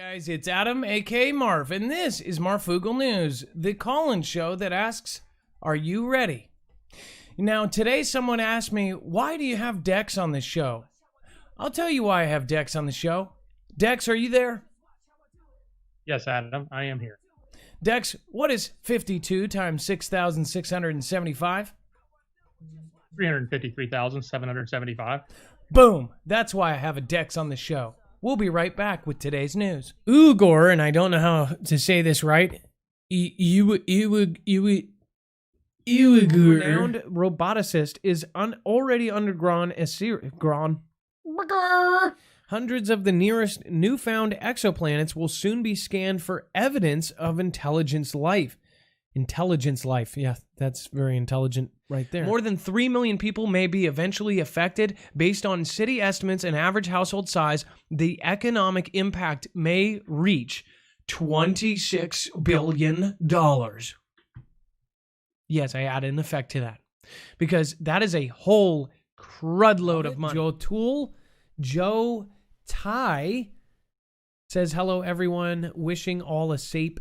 Guys, it's Adam, aka Marv, and this is Marfoogle News, the call-in show that asks, are you ready? Now, today someone asked me, why do you have Dex on this show? I'll tell you why I have Dex on the show. Dex, are you there? Yes, Adam, I am here. Dex, what is 52 times 6,675? 353,775. Boom! That's why I have a Dex on the show. We'll be right back with today's news. Uyghur, and I don't know how to say this right, Uyghur renowned roboticist is already undergone a series. Hundreds of the nearest newfound exoplanets will soon be scanned for evidence of intelligent life. Intelligence life. Yeah, that's very intelligent right there. More than 3 million people may be eventually affected. Based on city estimates and average household size, the economic impact may reach $26 billion. Yes, I added an effect to that because that is a whole crud load of money. Joe Tai says, hello, everyone. Wishing all a safe,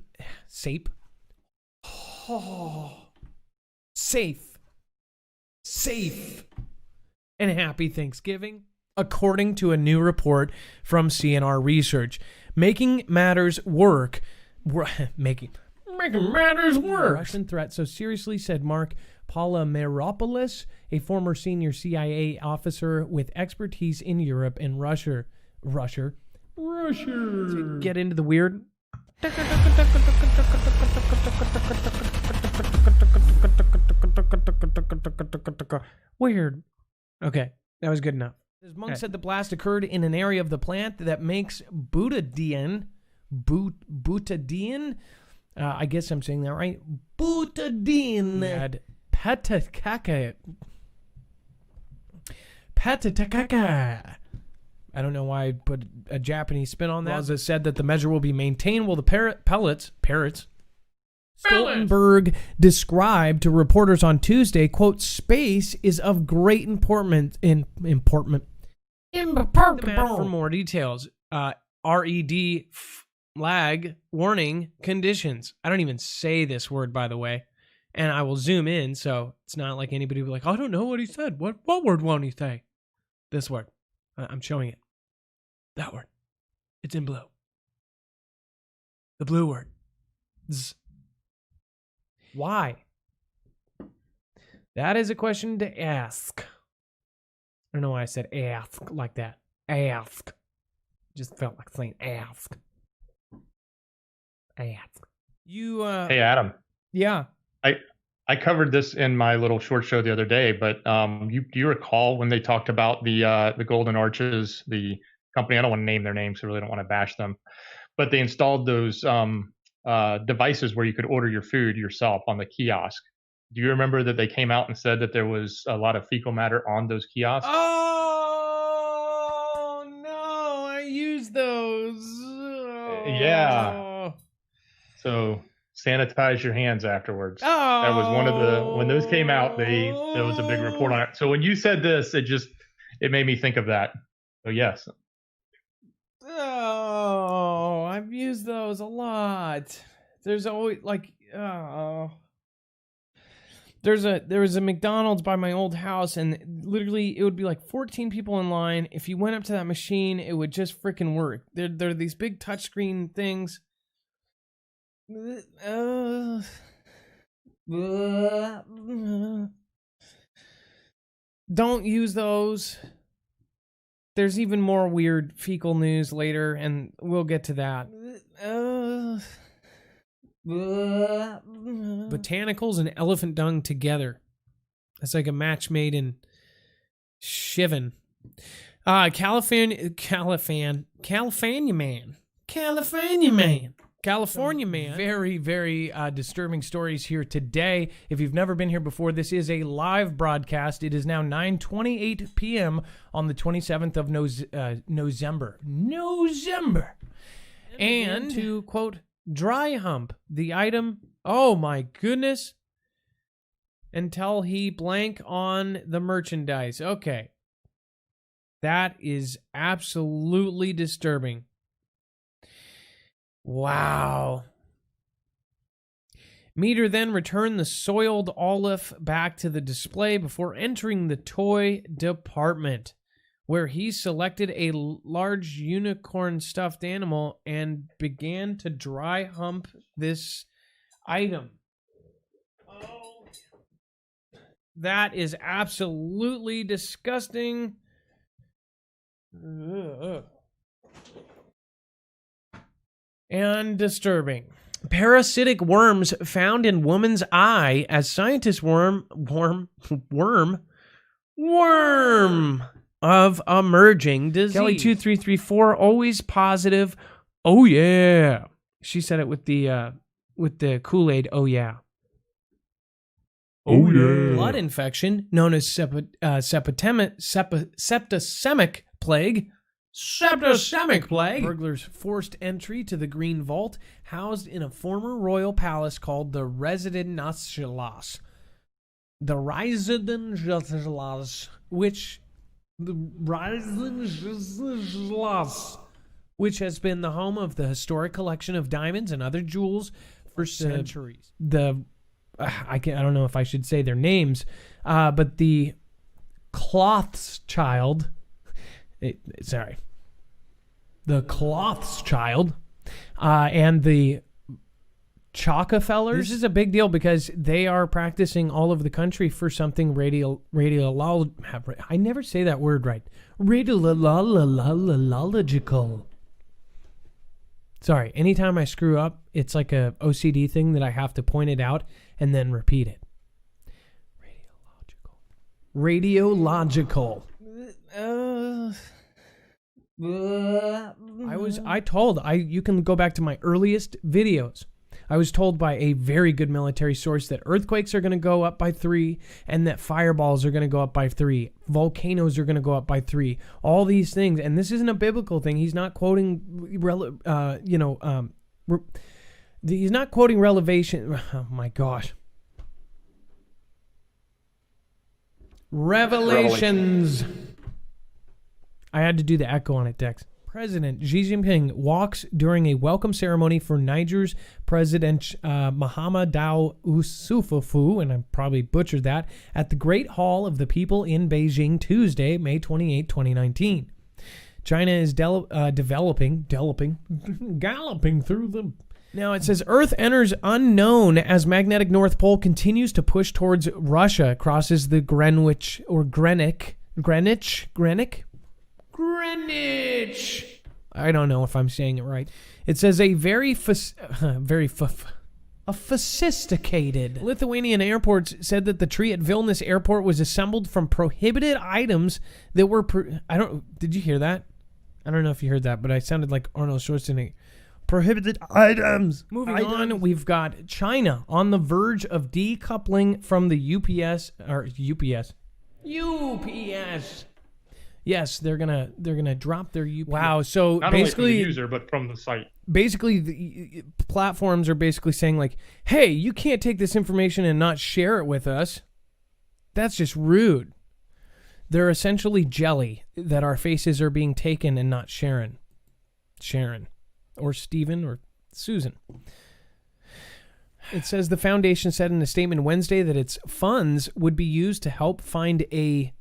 and happy Thanksgiving. According to a new report from CNR Research, making matters worse. Russian threat so seriously, said Mark Polymeropoulos, a former senior CIA officer with expertise in Europe and Russia. To get into the weird. Weird. Okay, that was good enough. This monk said the blast occurred in an area of the plant that makes butadiene. Butadiene? I guess I'm saying that right. Butadiene. Patataka. I don't know why I put a Japanese spin on that. Laza said that the measure will be maintained while the parrots Stoltenberg described to reporters on Tuesday, quote, space is of great importance. For more details, RED flag warning conditions. I don't even say this word, by the way, and I will zoom in, so it's not like anybody will be like, I don't know what he said. What word won't he say? This word. I'm showing it. That word. It's in blue. The blue word. Zzz. Why? That is a question to ask. I don't know why I said ask like that. Ask. Just felt like saying ask. Ask. You, Hey, Adam. Yeah. I covered this in my little short show the other day, but do you recall when they talked about the Golden Arches, the company? I don't want to name their names, so I really don't want to bash them, but they installed those devices where you could order your food yourself on the kiosk. Do you remember that they came out and said that there was a lot of fecal matter on those kiosks? Oh, no, I used those. Yeah. So sanitize your hands afterwards. Oh. That was one of the, when those came out, there was a big report on it. So when you said this, it made me think of that. So yes. Oh, I've used those a lot. There's always like, oh. There was a McDonald's by my old house, and literally it would be like 14 people in line. If you went up to that machine, it would just freaking work. They're these big touchscreen things. Don't use those. There's even more weird fecal news later, and we'll get to that. Botanicals and elephant dung together. That's like a match made in Shivan. California man. Very, very disturbing stories here today. If you've never been here before, this is a live broadcast. It is now 9:28 p.m. on the 27th of November. And to quote, dry hump the item. Oh my goodness. Until he blank on the merchandise. Okay. That is absolutely disturbing. Wow. Meter then returned the soiled olive back to the display before entering the toy department, where he selected a large unicorn stuffed animal and began to dry hump this item. Oh, that is absolutely disgusting. Ugh. And disturbing. Parasitic worms found in woman's eye as scientists worm of emerging disease. Kelly2334 always positive. Oh yeah. She said it with the Kool-Aid. Oh yeah. Oh yeah. Blood infection known as septicemic plague. Septicemic plague. Burglars forced entry to the Green Vault, housed in a former royal palace called the Residencialas. The Residencialas, which has been the home of the historic collection of diamonds and other jewels for centuries. I don't know if I should say their names, but the Cloths Child. The Cloths Child and the Chocafellers. This is a big deal because they are practicing all over the country for something I never say that word right. Radiological. Sorry, anytime I screw up, it's like a OCD thing that I have to point it out and then repeat it. Radiological. You can go back to my earliest videos. I was told by a very good military source that earthquakes are going to go up by 3 and that fireballs are going to go up by 3. Volcanoes are going to go up by 3. All these things. And this isn't a biblical thing. He's not quoting, he's not quoting Revelation. Oh my gosh. Revelations. I had to do the echo on it, Dex. President Xi Jinping walks during a welcome ceremony for Niger's President Mahamadou Issoufou, and I probably butchered that, at the Great Hall of the People in Beijing Tuesday, May 28, 2019. China is galloping through the... Now it says Earth enters unknown as magnetic North Pole continues to push towards Russia, crosses the Greenwich. I don't know if I'm saying it right. It says a sophisticated Lithuanian airports said that the tree at Vilnius airport was assembled from prohibited items that were did you hear that? I don't know if you heard that, but I sounded like Arnold Schwarzenegger. Prohibited items. Moving on, we've got China on the verge of decoupling from the UPS. Yes, they're gonna drop their UPS. Wow, so not basically only from the user but from the site. Basically, the platforms are basically saying like, "Hey, you can't take this information and not share it with us." That's just rude. They're essentially jelly that our faces are being taken and not Sharon, or Stephen, or Susan. It says the foundation said in a statement Wednesday that its funds would be used to help find a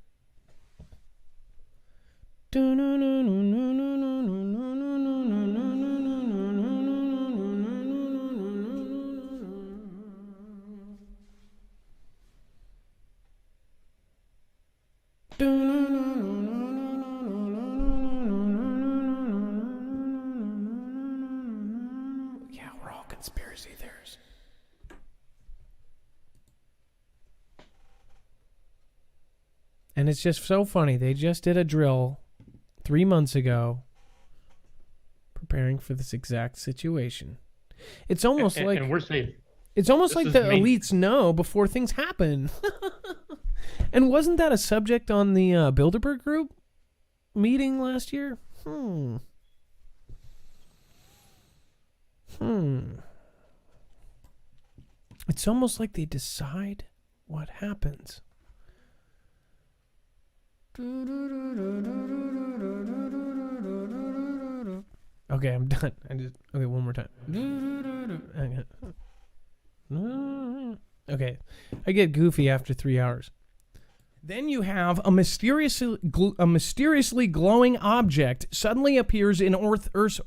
we're all conspiracy theorists. And it's just so funny. They just did a drill 3 months ago preparing for this exact situation. It's almost like... And we're safe. It's almost like the elites know before things happen. And wasn't that a subject on the Bilderberg group meeting last year? It's almost like they decide what happens. Okay, I'm done. Okay, one more time. Okay, I get goofy after 3 hours. Then you have a mysteriously glowing object suddenly appears in Earth's.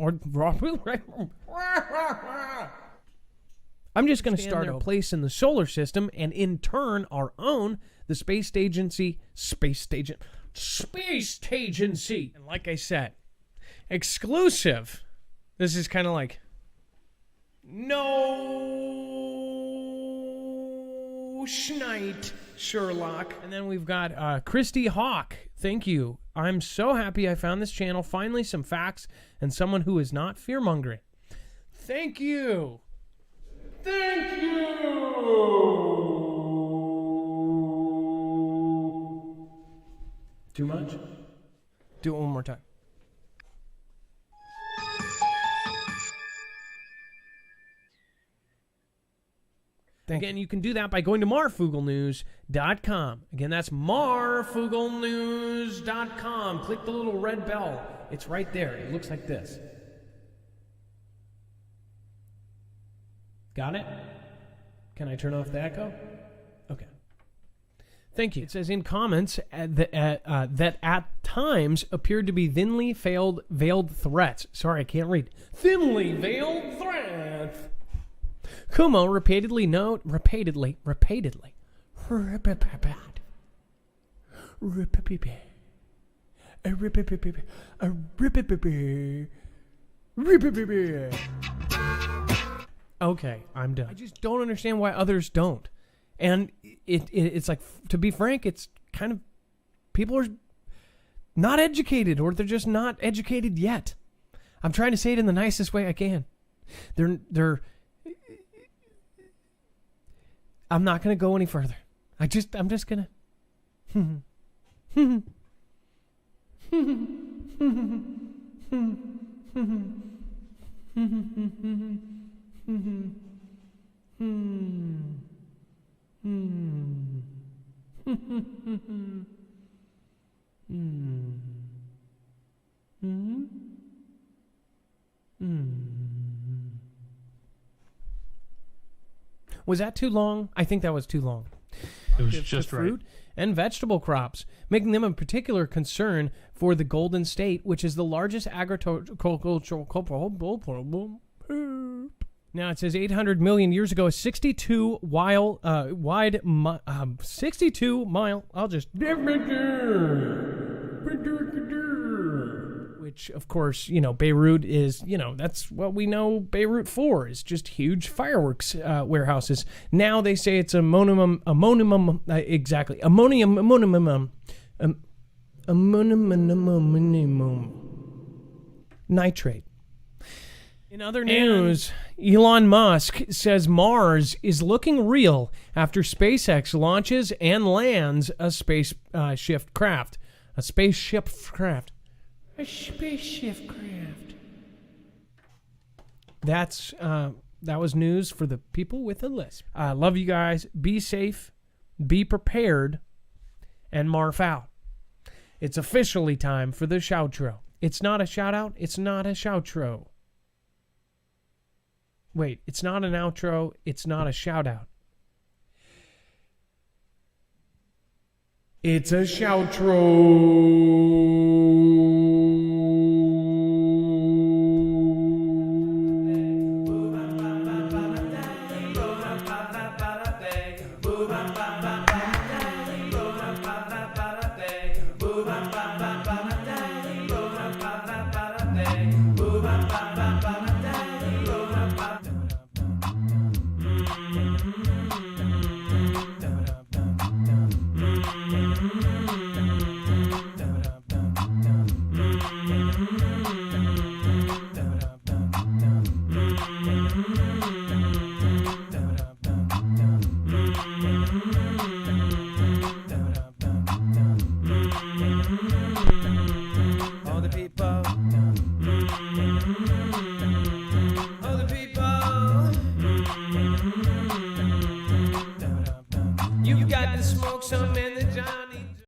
I'm just going to start a place in the solar system, and in turn, our own, the space agency. And like I said, exclusive. This is kind of like, no schneid, Sherlock. And then we've got Christy Hawk. Thank you. I'm so happy I found this channel. Finally, some facts and someone who is not fear-mongering. Thank you. Thank you. Too much? Do it one more time. Again, you can do that by going to marfooglenews.com. Again, that's marfooglenews.com. Click the little red bell. It's right there. It looks like this. Got it? Can I turn off the echo? Okay. Thank you. It says in comments that at times appeared to be thinly veiled threats. Sorry, I can't read. Thinly veiled threats. Kumo repeatedly. Okay, I'm done. I just don't understand why others don't. And it's like, to be frank, it's kind of, people are not educated, or they're just not educated yet. I'm trying to say it in the nicest way I can. I'm not going to go any further. I'm just going to. Was that too long? I think that was too long. It was just fruit and vegetable crops, making them a particular concern for the Golden State, which is the largest agricultural. Now it says 800 million years ago, a 62 mile. I'll just. Which, of course, Beirut is, that's what we know Beirut for, is just huge fireworks warehouses. Now they say it's ammonium nitrate. In other news, Elon Musk says Mars is looking real after SpaceX launches and lands a spaceship craft. That was news for the people with a lisp. Love you guys. Be safe. Be prepared. And Marf out. It's officially time for the shoutro. It's not a shout out. It's not a shoutro. Wait, it's not an outro. It's not a shout out. It's a shoutro.